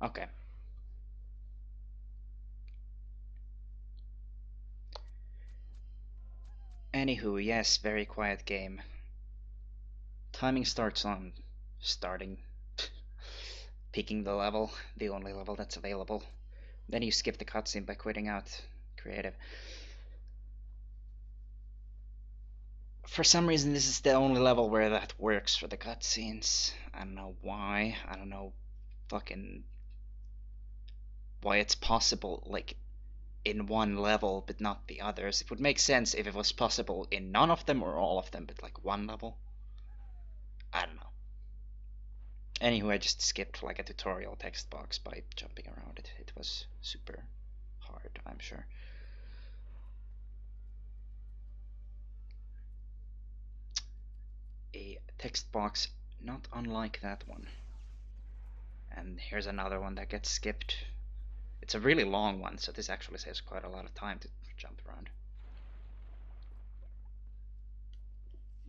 Okay. Anywho, yes, very quiet game. Timing starts on starting, picking the level, the only level that's available. Then you skip the cutscene by quitting out creative. For some reason, this is the only level where that works for the cutscenes. I don't know why. I don't know fucking why it's possible, like, in one level but not the others. It would make sense if it was possible in none of them or all of them, but like one level. I don't know. Anyway, I just skipped like a tutorial text box by jumping around it. It was super hard, I'm sure. A text box not unlike that one. And here's another one that gets skipped. It's a really long one, so this actually saves quite a lot of time to jump around.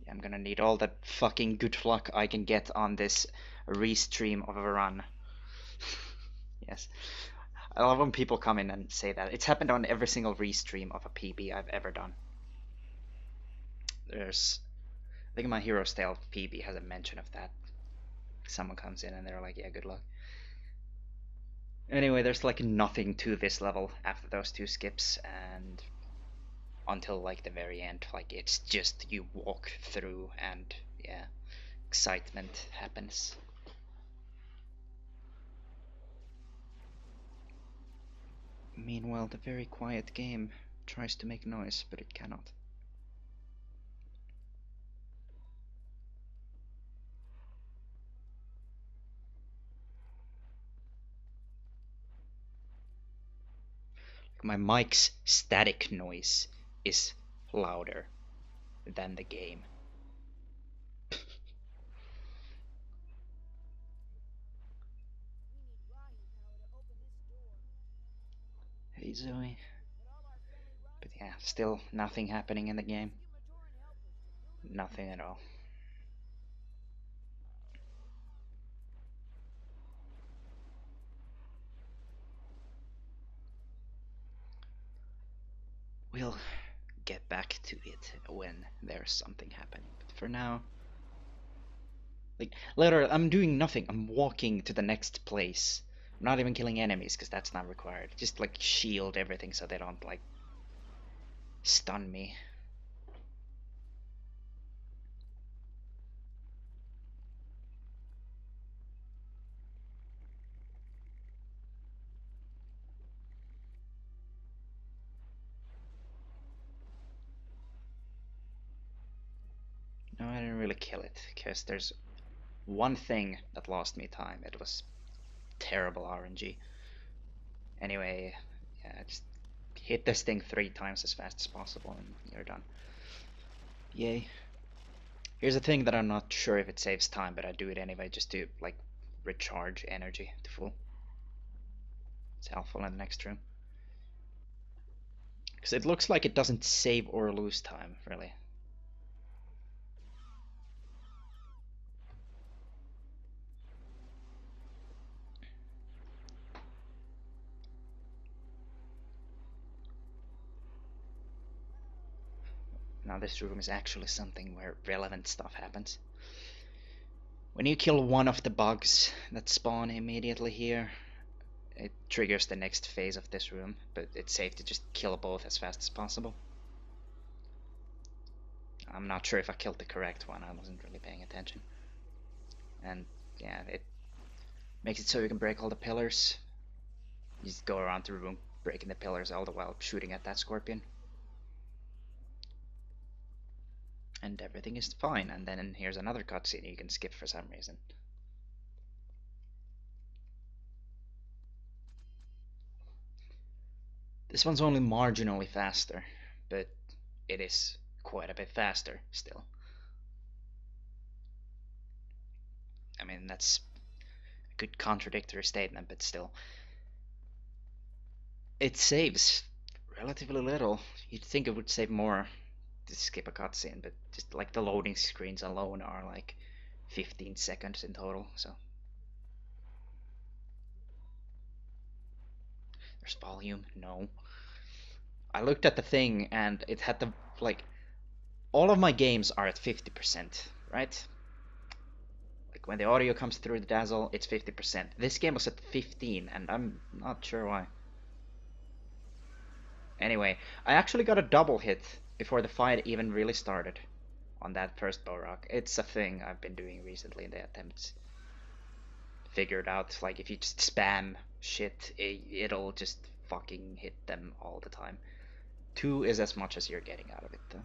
Yeah, I'm gonna need all the fucking good luck I can get on this restream of a run. Yes. I love when people come in and say that. It's happened on every single restream of a PB I've ever done. There's, I think my Hero's Tale PB has a mention of that. Someone comes in and they're like, yeah, good luck. Anyway, there's like nothing to this level after those two skips, and until like the very end, like it's just you walk through and yeah, excitement happens. Meanwhile, the very quiet game tries to make noise, but it cannot. My mic's static noise is louder than the game. Hey Zoe. But yeah, still nothing happening in the game. Nothing at all. We'll get back to it when there's something happening. But for now, like, later, I'm doing nothing. I'm walking to the next place. I'm not even killing enemies because that's not required. Just like shield everything so they don't like stun me. No, I didn't really kill it because there's one thing that lost me time. It was terrible RNG. Anyway, yeah, just hit this thing 3 times as fast as possible and you're done. Yay. Here's a thing that I'm not sure if it saves time, but I do it anyway just to like recharge energy to full. It's helpful in the next room. Because it looks like it doesn't save or lose time, really. Now this room is actually something where relevant stuff happens. When you kill one of the bugs that spawn immediately here, it triggers the next phase of this room, but it's safe to just kill both as fast as possible. I'm not sure if I killed the correct one, I wasn't really paying attention. And yeah, it makes it so you can break all the pillars. You just go around the room breaking the pillars all the while shooting at that scorpion. And everything is fine, and then here's another cutscene you can skip for some reason. This one's only marginally faster, but it is quite a bit faster still. I mean, that's a good contradictory statement, but still. It saves relatively little. You'd think it would save more to skip a cutscene, but just like the loading screens alone are like 15 seconds in total, so. Where's volume? No. I looked at the thing and it had the, like, all of my games are at 50%, right? Like when the audio comes through the dazzle, it's 50%. This game was at 15 and I'm not sure why. Anyway, I actually got a double hit before the fight even really started on that first bow rock. It's a thing I've been doing recently in the attempts. Figured out, like, if you just spam shit, it'll just fucking hit them all the time. 2 is as much as you're getting out of it, though.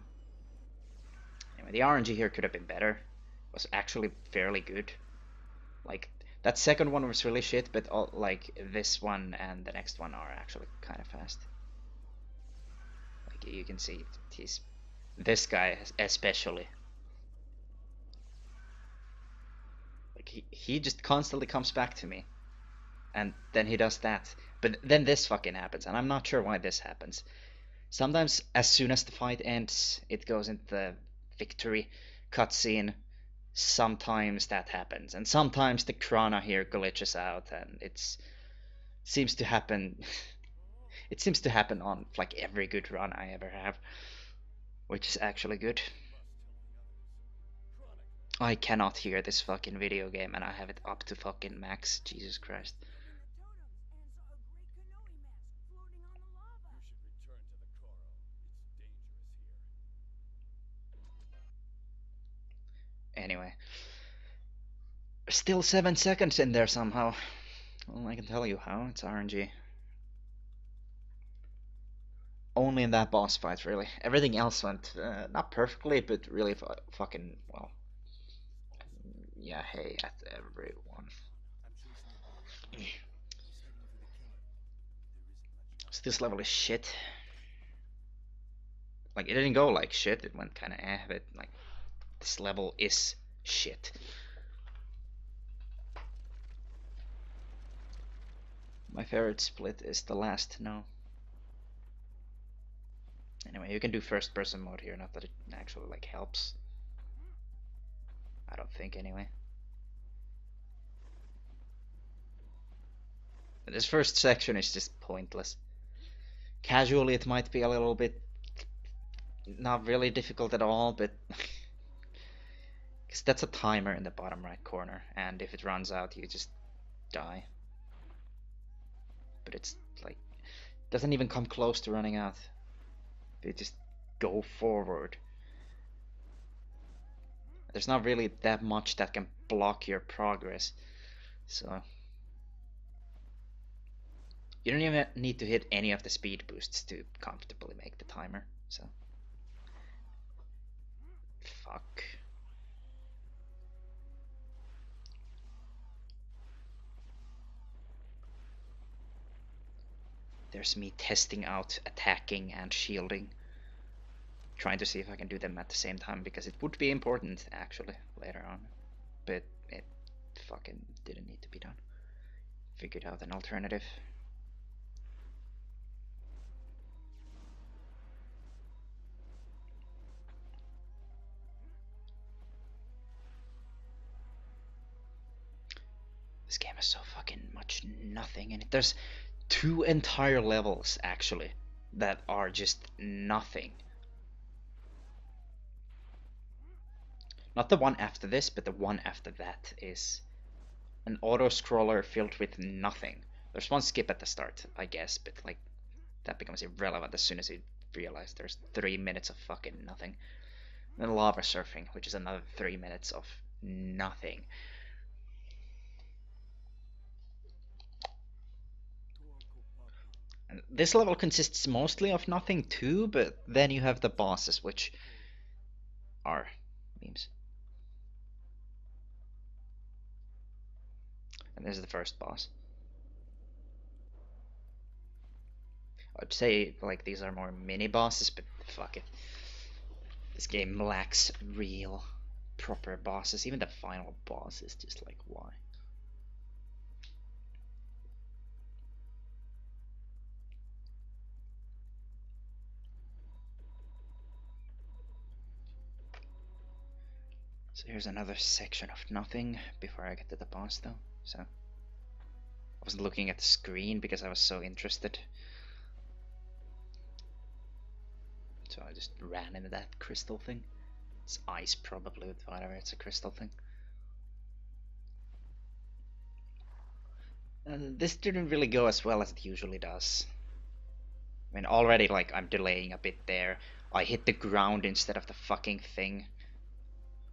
Anyway, the RNG here could have been better. It was actually fairly good. Like, that second one was really shit, but like this one and the next one are actually kind of fast. Like, you can see, he's this guy especially. Like, he just constantly comes back to me, and then he does that. But then this fucking happens, and I'm not sure why this happens. Sometimes, as soon as the fight ends, it goes into the victory cutscene. Sometimes that happens, and sometimes the Krana here glitches out, and it seems to happen. It seems to happen on like every good run I ever have, which is actually good. I cannot hear this fucking video game, and I have it up to fucking max. Jesus Christ. Anyway, still 7 seconds in there somehow. Well, I can tell you how. It's RNG. Only in that boss fight, really. Everything else went not perfectly, but really fucking well. Yeah, hey at everyone. So this level is shit. Like, it didn't go like shit. It went kind of but like, this level is shit. My favorite split is the last no. Anyway, you can do first person mode here, not that it actually like helps. I don't think anyway. This first section is just pointless. Casually it might be a little bit not really difficult at all, but because that's a timer in the bottom right corner, and if it runs out you just die. But it's like, doesn't even come close to running out. They just go forward. There's not really that much that can block your progress, so you don't even need to hit any of the speed boosts to comfortably make the timer. So fuck. There's me testing out attacking and shielding, trying to see if I can do them at the same time, because it would be important actually later on, but it fucking didn't need to be done. Figured out an alternative. This game has so fucking much nothing in it. There's 2 entire levels actually that are just nothing. Not the one after this, but the one after that is an auto scroller filled with nothing. There's one skip at the start, I guess, but like, that becomes irrelevant as soon as you realize there's 3 minutes of fucking nothing. And then lava surfing, which is another 3 minutes of nothing. And this level consists mostly of nothing too, but then you have the bosses, which are memes. And this is the first boss. I'd say like these are more mini bosses, but fuck it. This game lacks real proper bosses. Even the final boss is just like, why? So here's another section of nothing before I get to the boss though. So I wasn't looking at the screen because I was so interested. So I just ran into that crystal thing. It's ice probably, with whatever, it's a crystal thing. And this didn't really go as well as it usually does. I mean, already, like, I'm delaying a bit there. I hit the ground instead of the fucking thing.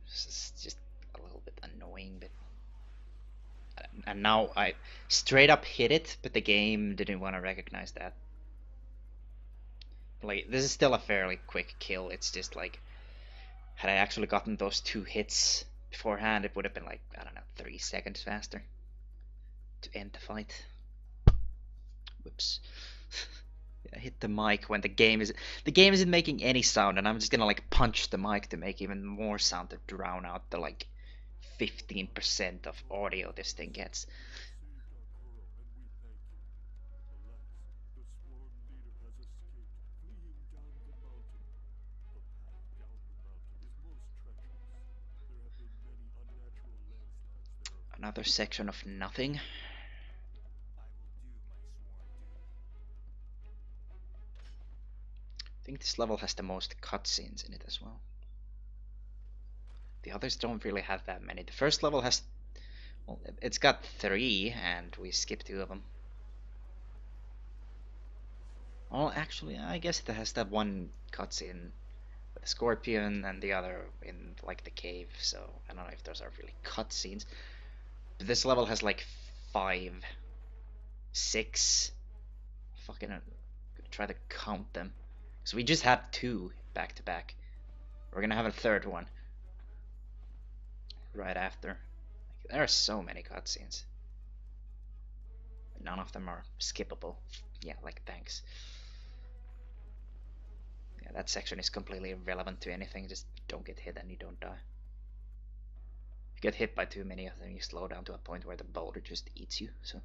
It's just a little bit annoying, but... And now I straight up hit it, but the game didn't want to recognize that. Like, this is still a fairly quick kill. It's just like, had I actually gotten those 2 hits beforehand, it would have been like, I don't know, 3 seconds faster to end the fight. Whoops. I hit the mic when the game isn't making any sound, and I'm just gonna like punch the mic to make even more sound to drown out the like 15% of audio this thing gets. Another section of nothing. I think this level has the most cutscenes in it as well. The others don't really have that many. The first level has, well, it's got 3, and we skipped 2 of them. Well, actually, I guess it has that one cutscene with the scorpion and the other in like the cave. So I don't know if those are really cutscenes. But this level has like 5, 6. Fucking try to count them. So we just had 2 back to back. We're gonna have a third one right after. Like, there are so many cutscenes. None of them are skippable. Yeah, like thanks. Yeah, that section is completely irrelevant to anything. Just don't get hit and you don't die. If you get hit by too many of them, you slow down to a point where the boulder just eats you. So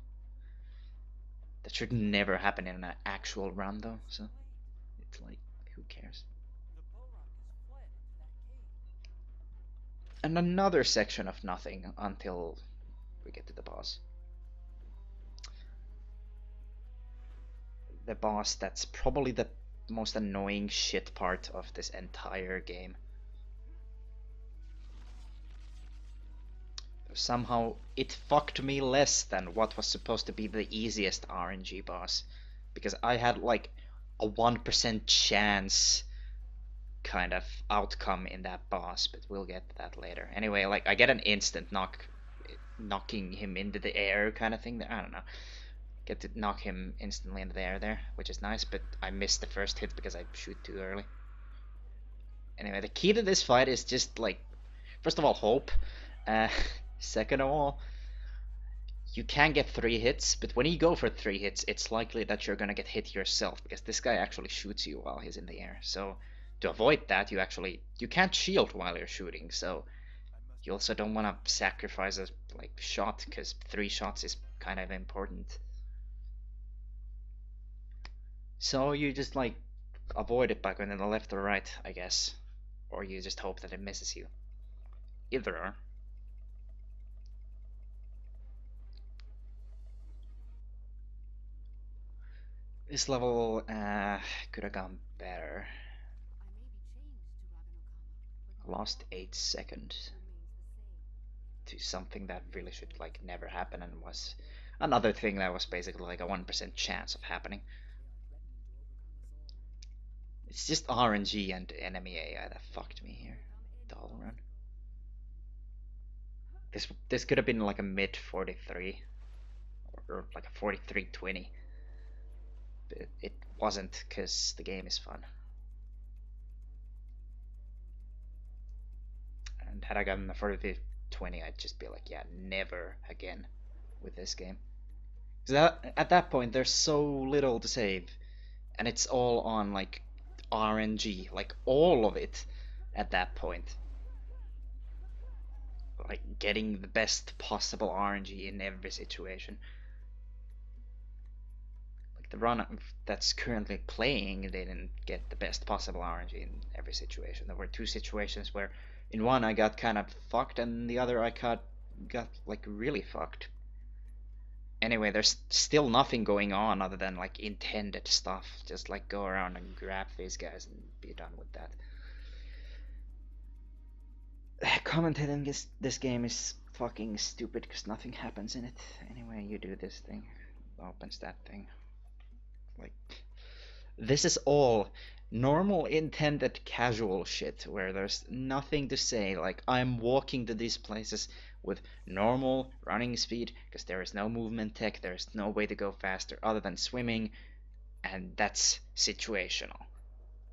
that should never happen in an actual run, though. So it's like, who cares? And another section of nothing until we get to the boss. The boss that's probably the most annoying shit part of this entire game. Somehow it fucked me less than what was supposed to be the easiest RNG boss, because I had like a 1% chance kind of outcome in that boss, but we'll get to that later. Anyway, like I get an instant knocking him into the air kind of thing there. I don't know. Get to knock him instantly into the air there, which is nice, but I missed the first hit because I shoot too early. Anyway, the key to this fight is just like, first of all, hope. Second of all, you can get 3 hits, but when you go for 3 hits, it's likely that you're gonna get hit yourself, because this guy actually shoots you while he's in the air. So to avoid that, you can't shield while you're shooting, so you also don't want to sacrifice a like shot, because 3 shots is kind of important. So you just like avoid it by going to the left or right, I guess. Or you just hope that it misses you. Either or. This level could have gone better. I lost 8 seconds to something that really should like never happen, and was another thing that was basically like a 1% chance of happening. It's just RNG and enemy AI that fucked me here the whole run. This could have been like a mid 43 or like a 43-20, but it wasn't, because the game is fun. And had I gotten a 43-20, I'd just be like, yeah, never again with this game. Because at that point, there's so little to save, and it's all on like RNG, like all of it at that point. Like getting the best possible RNG in every situation. Like the run that's currently playing, they didn't get the best possible RNG in every situation. There were 2 situations where in one I got kind of fucked, and the other I got like really fucked. Anyway, there's still nothing going on other than like intended stuff. Just like go around and grab these guys and be done with that. Commentating this game is fucking stupid because nothing happens in it. Anyway, you do this thing, opens that thing. Like, this is all normal intended casual shit where there's nothing to say. Like, I'm walking to these places with normal running speed because there is no movement tech, there's no way to go faster other than swimming, and that's situational.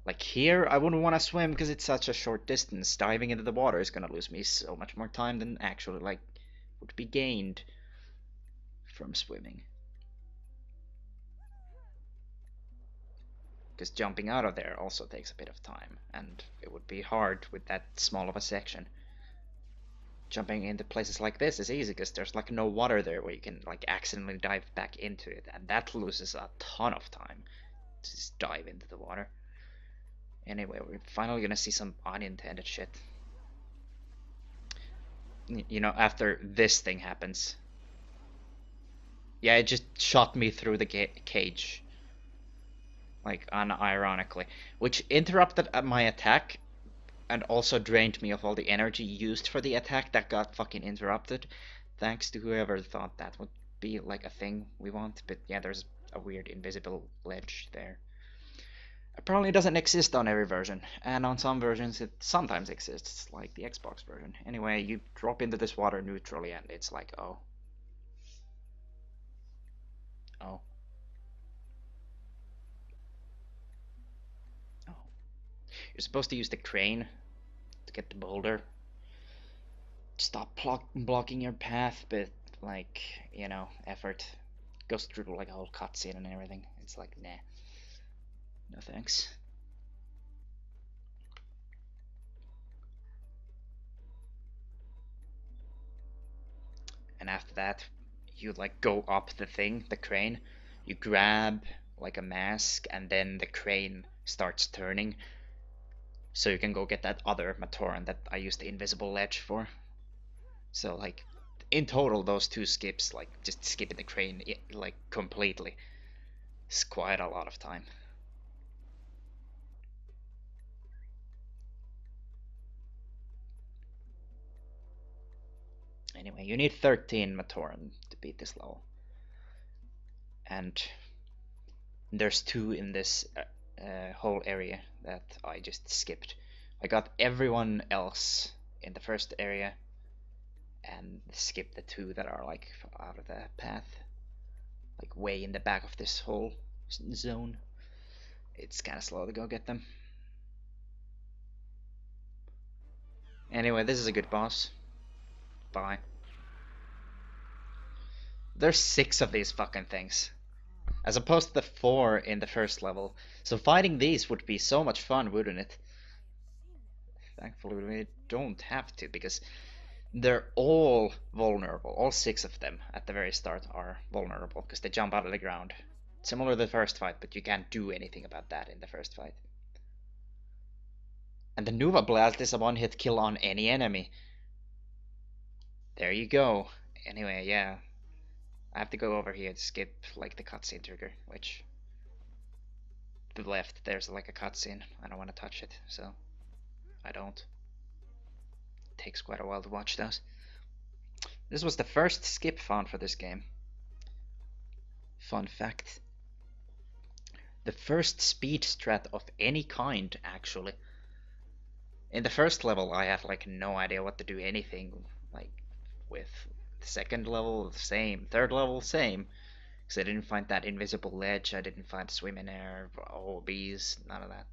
Like here, I wouldn't want to swim because it's such a short distance. Diving into the water is gonna lose me so much more time than actually like would be gained from swimming. Because jumping out of there also takes a bit of time, and it would be hard with that small of a section. Jumping into places like this is easy because there's like no water there where you can like accidentally dive back into it, and that loses a ton of time to just dive into the water. Anyway, we're finally gonna see some unintended shit. You know, after this thing happens. Yeah, it just shot me through the cage. Like, unironically. Which interrupted my attack and also drained me of all the energy used for the attack that got fucking interrupted. Thanks to whoever thought that would be like a thing we want. But yeah, there's a weird invisible ledge there. Apparently it doesn't exist on every version, and on some versions it sometimes exists, like the Xbox version. Anyway, you drop into this water neutrally and it's like, oh. Oh. Oh. You're supposed to use the crane to get the boulder. Stop blocking your path, but like, you know, effort goes through like a whole cutscene and everything. It's like, nah. No thanks. And after that, you like go up the thing, the crane. You grab like a mask, and then the crane starts turning. So you can go get that other Matoran that I used the invisible ledge for. So like, in total, those two skips, like just skipping the crane, like completely, is quite a lot of time. Anyway, you need 13 Matoran to beat this level. And there's two in this whole area that I just skipped. I got everyone else in the first area and skipped the two that are like out of the path, like way in the back of this whole zone. It's kind of slow to go get them. Anyway, this is a good boss. Bye. There's 6 of these fucking things, as opposed to the 4 in the first level. So fighting these would be so much fun, wouldn't it? Thankfully we don't have to, because they're all vulnerable. All 6 of them at the very start are vulnerable, because they jump out of the ground. Similar to the first fight, but you can't do anything about that in the first fight. And the Nuva Blast is a one-hit kill on any enemy. There you go. Anyway, yeah. I have to go over here to skip like the cutscene trigger, which to the left there's like a cutscene. I don't want to touch it, so I don't. It takes quite a while to watch those. This was the first skip found for this game. Fun fact. The first speed strat of any kind, actually. In the first level I had like no idea what to do anything like with. The second level, same. Third level, same. Because I didn't find that invisible ledge, I didn't find swim in air, OBs, none of that.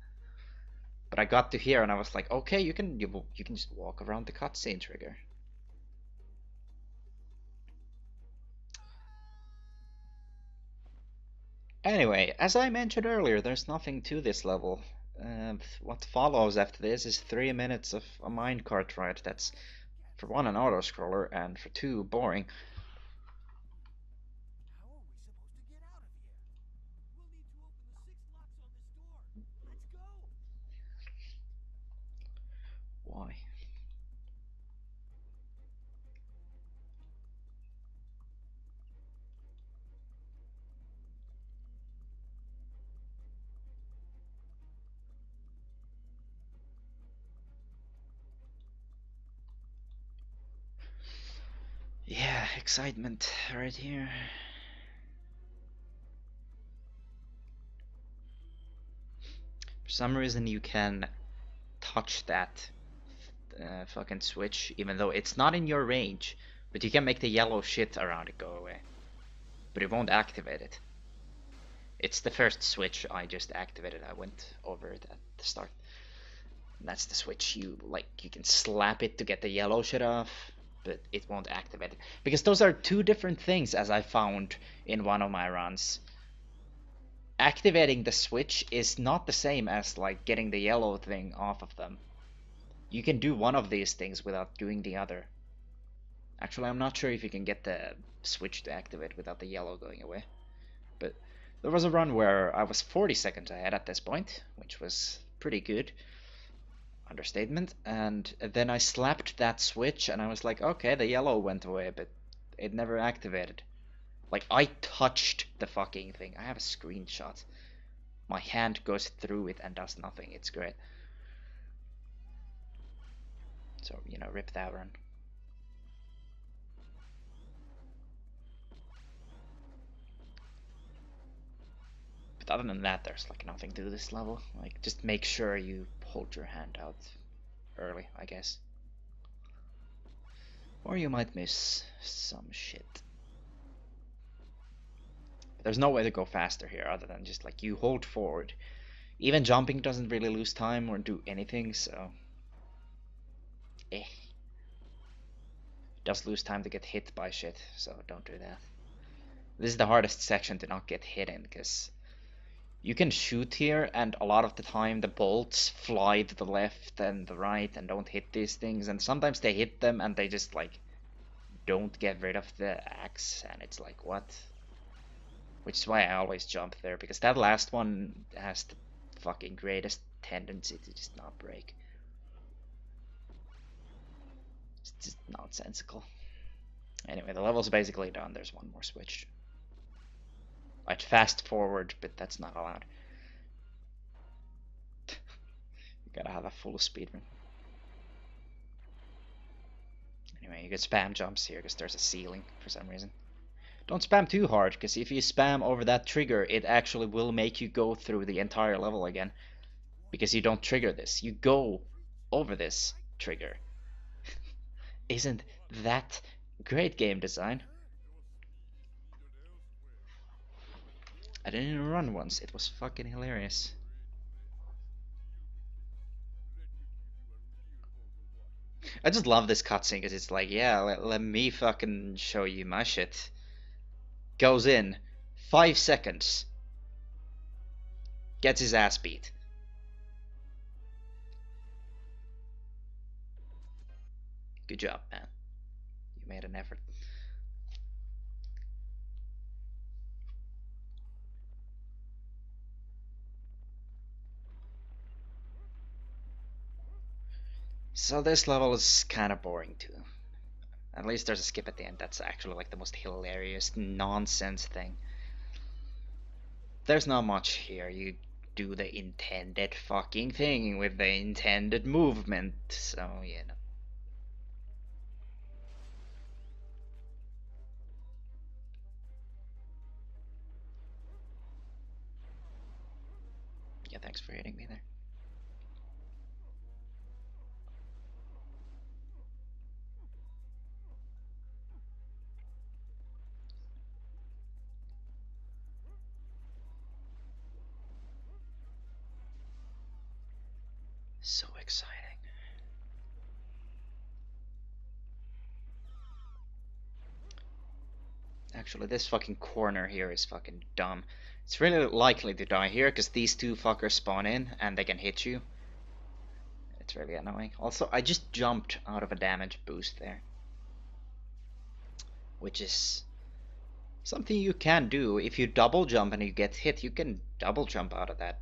But I got to here and I was like, okay, you can just walk around the cutscene trigger. Anyway, as I mentioned earlier, there's nothing to this level. What follows after this is 3 minutes of a minecart ride that's, for one, an auto-scroller, and for two, boring. Why? excitement right here. For some reason you can touch that fucking switch even though it's not in your range, but you can make the yellow shit around it go away. But it won't activate it. It's the first switch I just activated. I went over it at the start. That's the switch. You can slap it to get the yellow shit off, but it won't activate it. Because those are two different things, as I found in one of my runs. Activating the switch is not the same as like getting the yellow thing off of them. You can do one of these things without doing the other. Actually, I'm not sure if you can get the switch to activate without the yellow going away. But there was a run where I was 40 seconds ahead at this point, which was pretty good. Understatement. And then I slapped that switch and I was like, okay, the yellow went away, but it never activated. Like, I touched the fucking thing. I have a screenshot. My hand goes through it and does nothing. It's great. So, rip that run. But other than that, there's like nothing to this level. Like, just make sure you hold your hand out early, I guess. Or you might miss some shit. But there's no way to go faster here other than just like you hold forward. Even jumping doesn't really lose time or do anything, so it does lose time to get hit by shit, so don't do that. This is the hardest section to not get hit in, because you can shoot here and a lot of the time the bolts fly to the left and the right and don't hit these things, and sometimes they hit them and they just like don't get rid of the axe, and it's like, what? Which is why I always jump there, because that last one has the fucking greatest tendency to just not break. It's just nonsensical. Anyway, the level's basically done. There's one more switch. I'd fast forward, but that's not allowed. You gotta have a full speedrun. Anyway, you get spam jumps here because there's a ceiling for some reason. Don't spam too hard, because if you spam over that trigger, it actually will make you go through the entire level again. Because you don't trigger this. You go over this trigger. Isn't that great game design? I didn't even run once. It was fucking hilarious. I just love this cutscene because it's like, yeah, let me fucking show you my shit. Goes in, 5 seconds, gets his ass beat. Good job, man. You made an effort. So this level is kind of boring too. At least there's a skip at the end. That's actually like the most hilarious nonsense thing. There's not much here. You do the intended fucking thing with the intended movement. So, Yeah, thanks for hitting me there. So exciting. Actually, this fucking corner here is fucking dumb. It's really likely to die here because these two fuckers spawn in and they can hit you. It's really annoying. Also, I just jumped out of a damage boost there. Which is something you can do. If you double jump and you get hit, you can double jump out of that.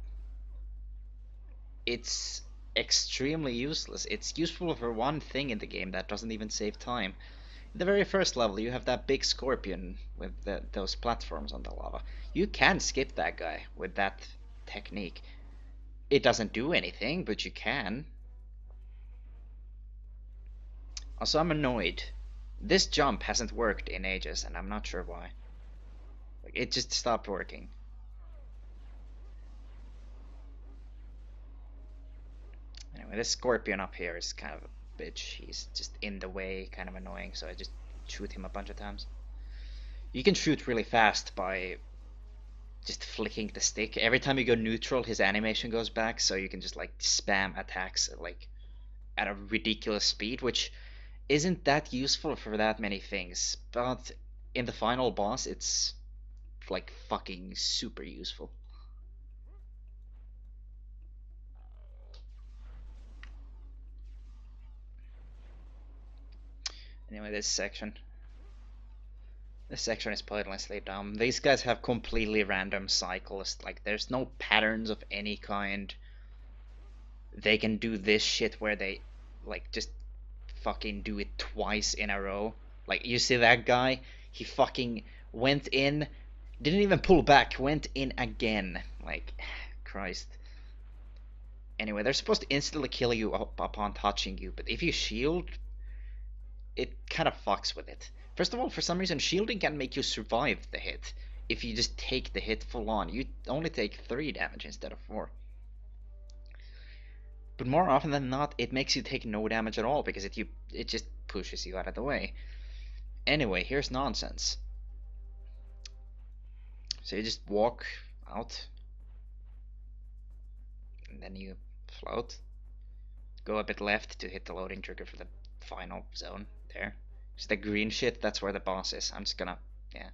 It's extremely useless. It's useful for one thing in the game that doesn't even save time. In the very first level, you have that big scorpion with those platforms on the lava. You can skip that guy with that technique. It doesn't do anything, but you can. Also, I'm annoyed This jump hasn't worked in ages, and I'm not sure why. Like, it just stopped working. Anyway, this scorpion up here is kind of a bitch. He's just in the way, kind of annoying, so I just shoot him a bunch of times. You can shoot really fast by just flicking the stick. Every time you go neutral, his animation goes back, so you can just like spam attacks like at a ridiculous speed, which isn't that useful for that many things. But in the final boss, it's like fucking super useful. Anyway, this section. This section is pointlessly dumb. These guys have completely random cycles. Like, there's no patterns of any kind. They can do this shit where they, like, just fucking do it twice in a row. Like, you see that guy? He fucking went in, didn't even pull back, went in again. Like, Christ. Anyway, they're supposed to instantly kill you upon touching you, but if you shield, it kind of fucks with it. First of all, for some reason, shielding can make you survive the hit. If you just take the hit full on, you only take 3 damage instead of 4. But more often than not, it makes you take no damage at all, because it just pushes you out of the way. Anyway, here's nonsense. So you just walk out, and then you float. Go a bit left to hit the loading trigger for the final zone there. So the green shit, that's where the boss is. I'm just gonna, yeah.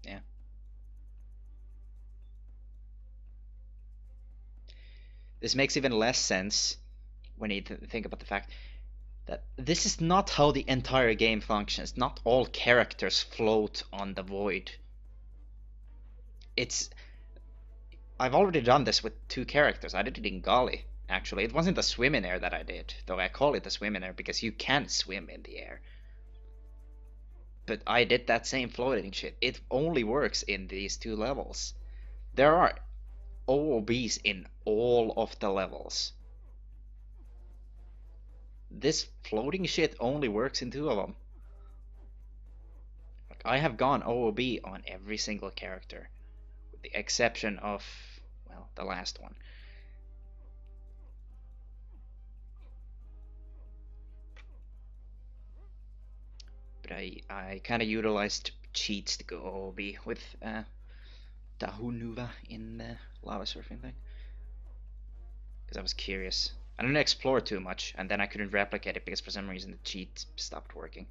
Yeah. This makes even less sense when you think about the fact that this is not how the entire game functions. Not all characters float on the void. It's I've already done this with 2 characters. I did it in Golly, actually. It wasn't the swim in air that I did, though I call it the swim in air because you can swim in the air. But I did that same floating shit. It only works in these 2 levels. There are OOBs in all of the levels. This floating shit only works in 2 of them. Like, I have gone OOB on every single character, with the exception of, well, the last one. But I kind of utilized cheats to go OOB with Dahunuva in the lava surfing thing. Because I was curious. I didn't explore too much, and then I couldn't replicate it because for some reason the cheat stopped working.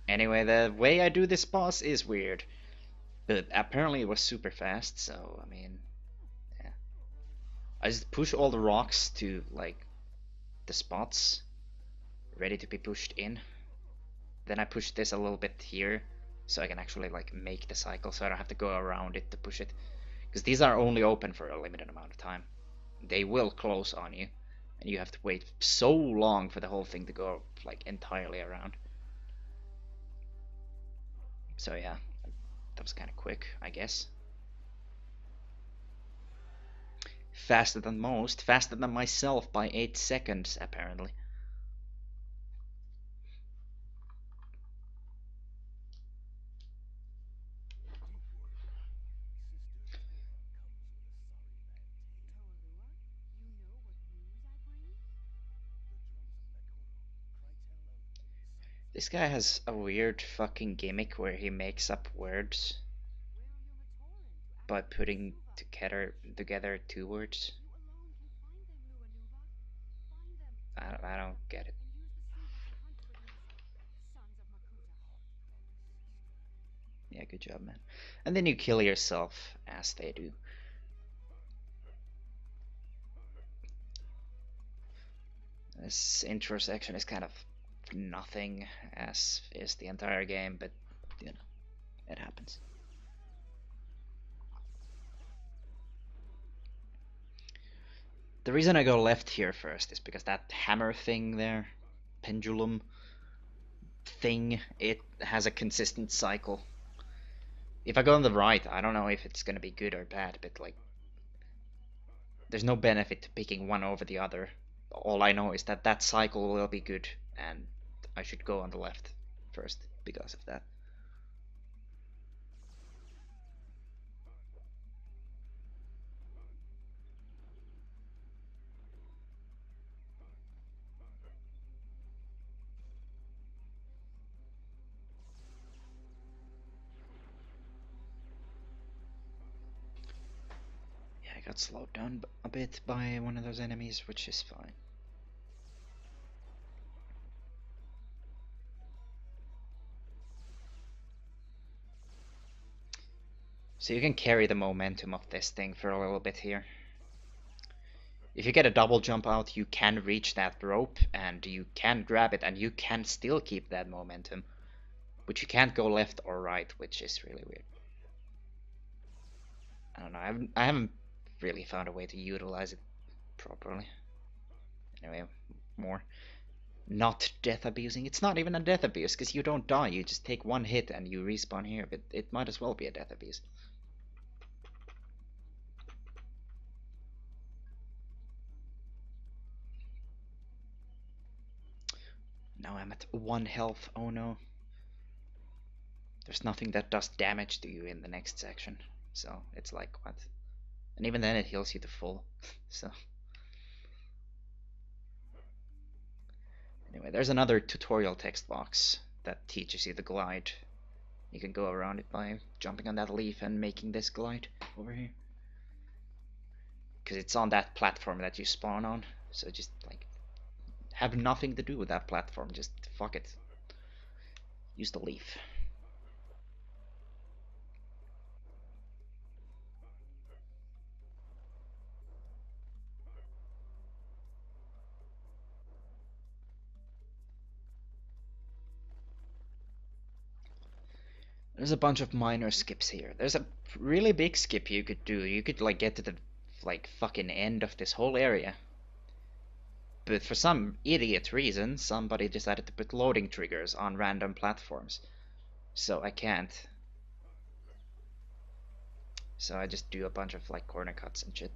Anyway, the way I do this boss is weird. But apparently it was super fast, so, I mean, yeah. I just push all the rocks to, like, the spots ready to be pushed in. Then I push this a little bit here, so I can actually, like, make the cycle, so I don't have to go around it to push it. Because these are only open for a limited amount of time. They will close on you, and you have to wait so long for the whole thing to go, like, entirely around. So yeah, that was kind of quick, I guess. Faster than most, faster than myself by 8 seconds, apparently. This guy has a weird fucking gimmick where he makes up words by putting together 2 words. I don't get it. Yeah, good job, man. And then you kill yourself, as they do. This intro section is kind of nothing, as is the entire game, but, you know, it happens. The reason I go left here first is because that hammer thing there, pendulum thing, it has a consistent cycle. If I go on the right, I don't know if it's gonna be good or bad, but like, there's no benefit to picking one over the other. All I know is that that cycle will be good, and I should go on the left first because of that. Yeah, I got slowed down a bit by one of those enemies, which is fine. So you can carry the momentum of this thing for a little bit here. If you get a double jump out, you can reach that rope, and you can grab it, and you can still keep that momentum. But you can't go left or right, which is really weird. I don't know, I haven't really found a way to utilize it properly. Anyway, more not death abusing. It's not even a death abuse, because you don't die, you just take one hit and you respawn here, but it might as well be a death abuse. Now I'm at 1 health, oh no. There's nothing that does damage to you in the next section, so it's like, what? And even then it heals you to full, so... Anyway, there's another tutorial text box that teaches you the glide. You can go around it by jumping on that leaf and making this glide over here. Because it's on that platform that you spawn on, so just like have nothing to do with that platform, just fuck it. Use the leaf. There's a bunch of minor skips here. There's a really big skip you could do. You could like get to the like fucking end of this whole area. But for some idiot reason, somebody decided to put loading triggers on random platforms. So I can't. So I just do a bunch of like corner cuts and shit.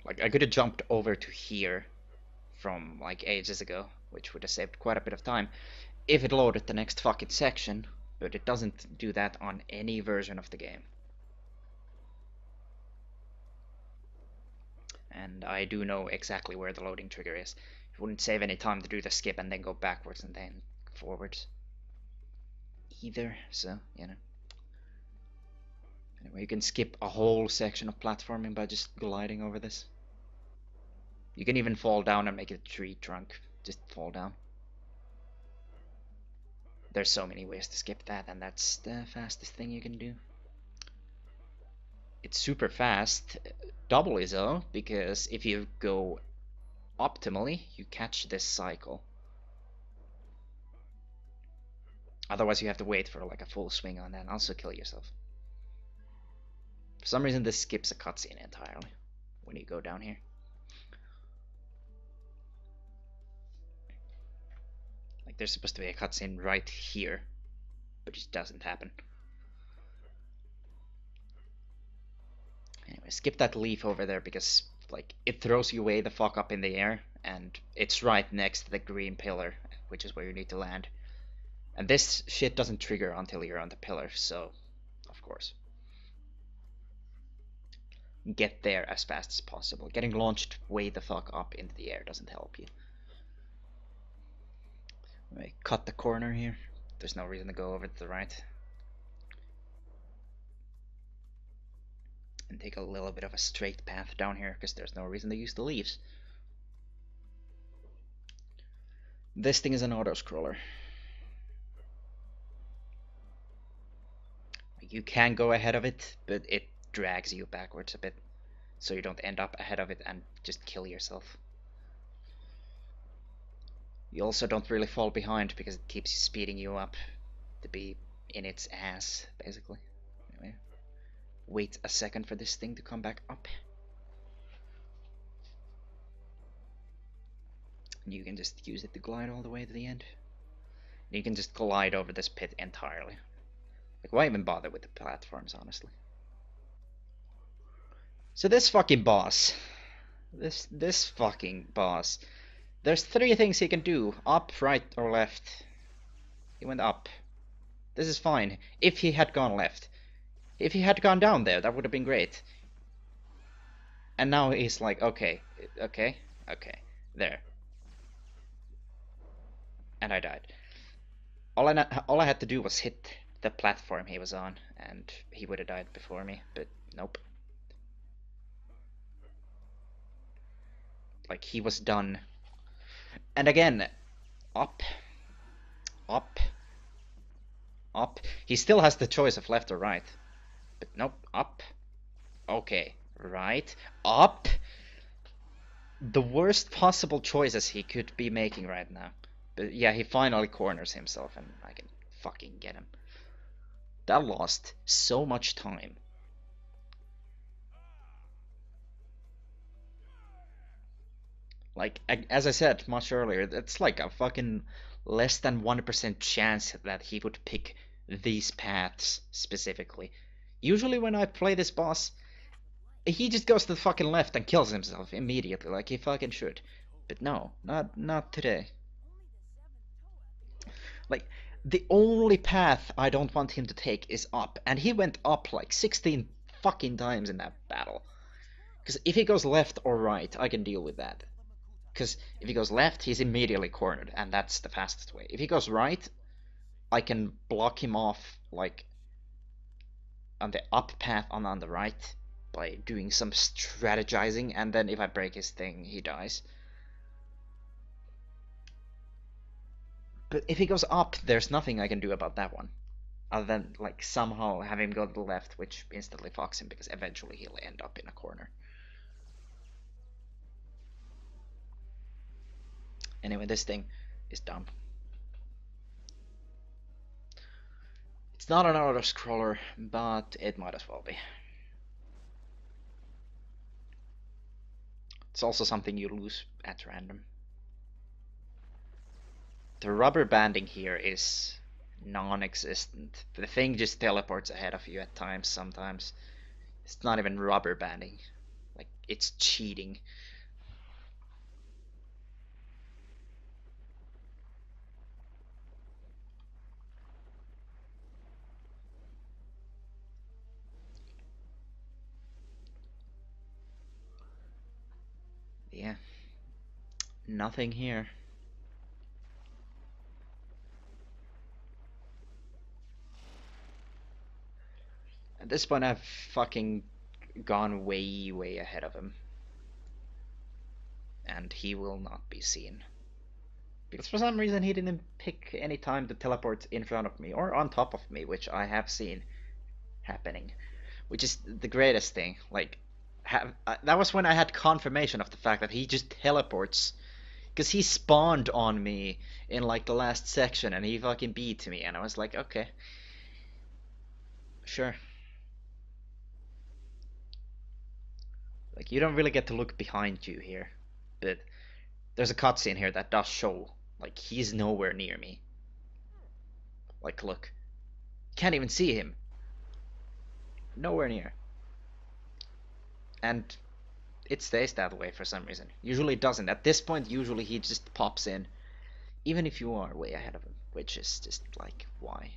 Like I could have jumped over to here from like ages ago, which would have saved quite a bit of time if it loaded the next fucking section, but it doesn't do that on any version of the game. And I do know exactly where the loading trigger is. It wouldn't save any time to do the skip and then go backwards and then forwards either, so, you know. Anyway, you can skip a whole section of platforming by just gliding over this. You can even fall down and make a tree trunk. Just fall down. There's so many ways to skip that, and that's the fastest thing you can do. It's super fast, doubly so, because if you go optimally, you catch this cycle. Otherwise you have to wait for like a full swing on that and also kill yourself. For some reason this skips a cutscene entirely when you go down here. Like there's supposed to be a cutscene right here, but it doesn't happen. Anyway, skip that leaf over there because like it throws you way the fuck up in the air, and it's right next to the green pillar, which is where you need to land. And this shit doesn't trigger until you're on the pillar, so of course. Get there as fast as possible. Getting launched way the fuck up into the air doesn't help you. Right, cut the corner here. There's no reason to go over to the right. And take a little bit of a straight path down here because there's no reason to use the leaves. This thing is an auto-scroller. You can go ahead of it, but it drags you backwards a bit. So you don't end up ahead of it and just kill yourself. You also don't really fall behind because it keeps speeding you up to be in its ass, basically. Anyway, wait a second for this thing to come back up. You can just use it to glide all the way to the end. You can just glide over this pit entirely. Like, why even bother with the platforms, honestly? So this fucking boss, this fucking boss, there's three things he can do: up, right, or left. He went up. This is fine. If he had gone left, if he had gone down there, that would have been great. And now he's like, okay, okay, okay, there, and I died. All I had to do was hit the platform he was on, and he would have died before me. But nope. Like, he was done. And again, up, up, up. He still has the choice of left or right. But nope, up. Okay, right, up. The worst possible choices he could be making right now. But yeah, he finally corners himself, and I can fucking get him. That lost so much time. Like, as I said much earlier, it's like a fucking less than 1% chance that he would pick these paths specifically. Usually when I play this boss, he just goes to the fucking left and kills himself immediately, like he fucking should. But no, not today. Like, the only path I don't want him to take is up, and he went up like 16 fucking times in that battle. Because if he goes left or right, I can deal with that. Because if he goes left, he's immediately cornered, and that's the fastest way. If he goes right, I can block him off, like, on the up path on the right by doing some strategizing, and then if I break his thing, he dies. But if he goes up, there's nothing I can do about that one. Other than, like, somehow have him go to the left, which instantly fucks him, because eventually he'll end up in a corner. Anyway, this thing is dumb. It's not an auto-scroller, but it might as well be. It's also something you lose at random. The rubber banding here is non-existent. The thing just teleports ahead of you at times sometimes. It's not even rubber banding. Like, it's cheating. Yeah. Nothing here. At this point, I've fucking gone way, way ahead of him. And he will not be seen. Because for some reason he didn't pick any time to teleport in front of me or on top of me, which I have seen happening. Which is the greatest thing. Like, that was when I had confirmation of the fact that he just teleports. Because he spawned on me in like the last section and he fucking beat me, and I was like, okay. Sure. Like, you don't really get to look behind you here. But there's a cutscene here that does show, like, he's nowhere near me. Like, look. Can't even see him. Nowhere near. And it stays that way for some reason. Usually it doesn't. At this point, usually he just pops in. Even if you are way ahead of him. Which is just like, why?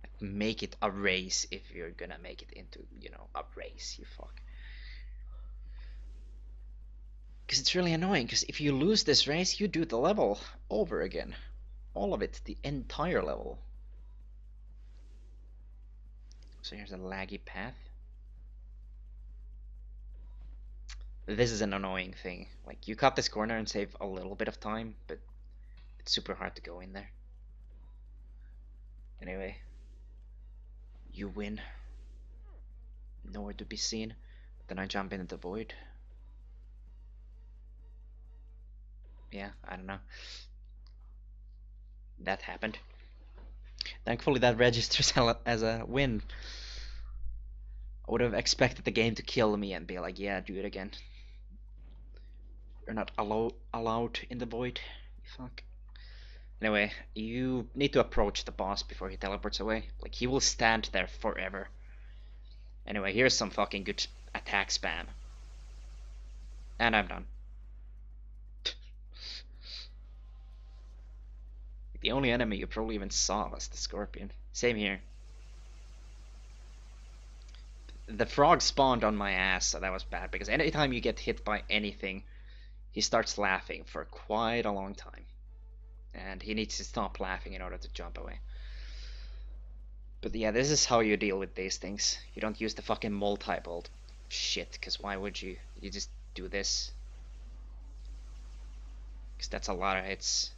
Like, make it a race if you're gonna make it into, you know, a race, you fuck. Because it's really annoying, because if you lose this race, you do the level over again. All of it, the entire level. So here's a laggy path. This is an annoying thing. Like, you cut this corner and save a little bit of time, but it's super hard to go in there. Anyway, you win. Nowhere to be seen. Then I jump into the void. Yeah, I don't know. That happened. Thankfully that registers as a win. I would have expected the game to kill me and be like, yeah, do it again. You're not allowed in the void. Fuck. Anyway, you need to approach the boss before he teleports away. Like, he will stand there forever. Anyway, here's some fucking good attack spam. And I'm done. The only enemy you probably even saw was the scorpion. Same here. The frog spawned on my ass, so that was bad, because anytime you get hit by anything, he starts laughing for quite a long time. And he needs to stop laughing in order to jump away. But yeah, this is how you deal with these things. You don't use the fucking multi-bolt shit, because why would you? You just do this. Because that's a lot of hits.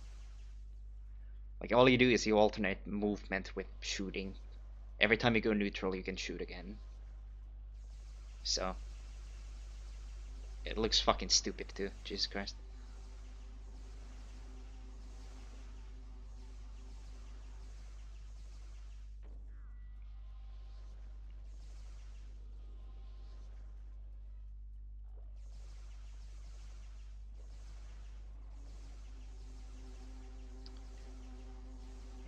Like, all you do is you alternate movement with shooting. Every time you go neutral, you can shoot again. So, it looks fucking stupid too, Jesus Christ.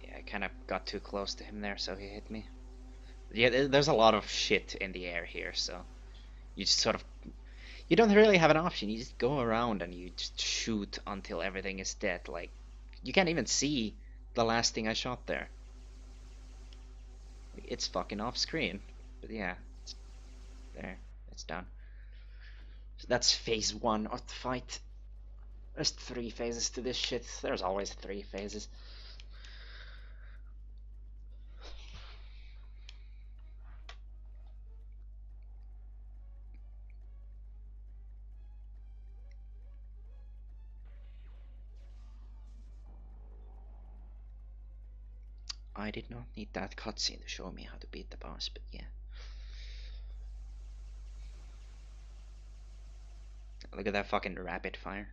Yeah, I kind of got too close to him there, so he hit me. Yeah, there's a lot of shit in the air here, so you just sort of, you don't really have an option. You just go around and you just shoot until everything is dead. Like, you can't even see the last thing I shot there. It's fucking off screen. But yeah, it's there. It's done. So that's phase one of the fight. There's 3 phases to this shit. There's always 3 phases. I did not need that cutscene to show me how to beat the boss, but yeah. Look at that fucking rapid fire.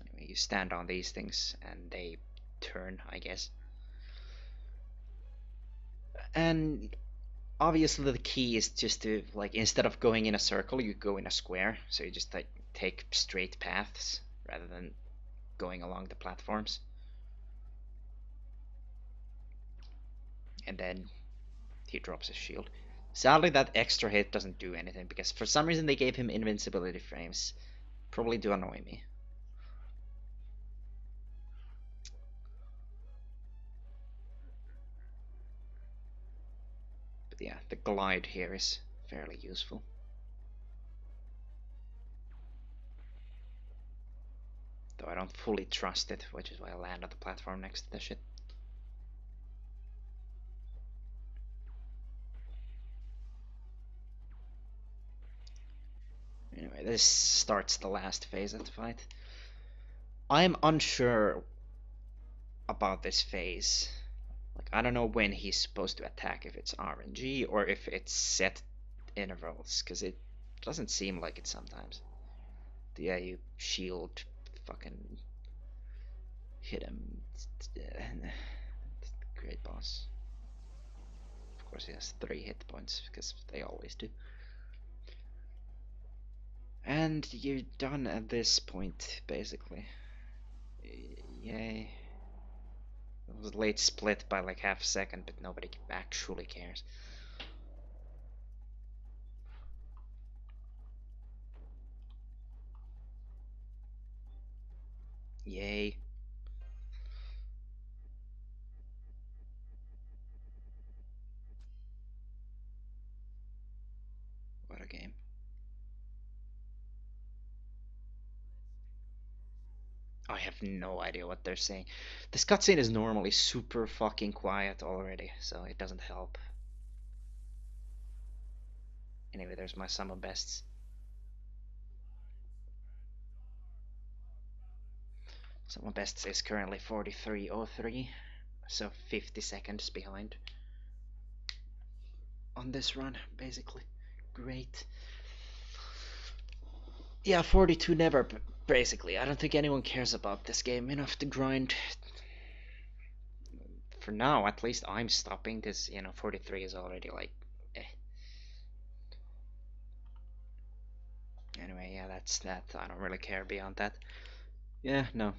Anyway, you stand on these things and they turn, I guess. And obviously the key is just to, like, instead of going in a circle, you go in a square. So you just like take straight paths rather than going along the platforms. And then he drops his shield. Sadly, that extra hit doesn't do anything because for some reason they gave him invincibility frames. Probably do annoy me. But yeah, the glide here is fairly useful. Though I don't fully trust it, which is why I land on the platform next to the shit. Anyway, this starts the last phase of the fight. I'm unsure about this phase. Like, I don't know when he's supposed to attack, if it's RNG or if it's set intervals, because it doesn't seem like it sometimes. Yeah, you shield, fucking hit him. Great boss. Of course, he has 3 hit points, because they always do. And you're done at this point, basically. Yay. It was late split by like half a second, but nobody actually cares. Yay. What a game. I have no idea what they're saying. This cutscene is normally super fucking quiet already, so it doesn't help. Anyway, there's my sum of bests. Sum of bests is currently 43.03, so 50 seconds behind on this run, basically. Great. Yeah, 42 never, basically. I don't think anyone cares about this game enough to grind. For now, at least I'm stopping, because, 43 is already like, eh. Anyway, Okay, yeah, that's that. I don't really care beyond that. Yeah, no.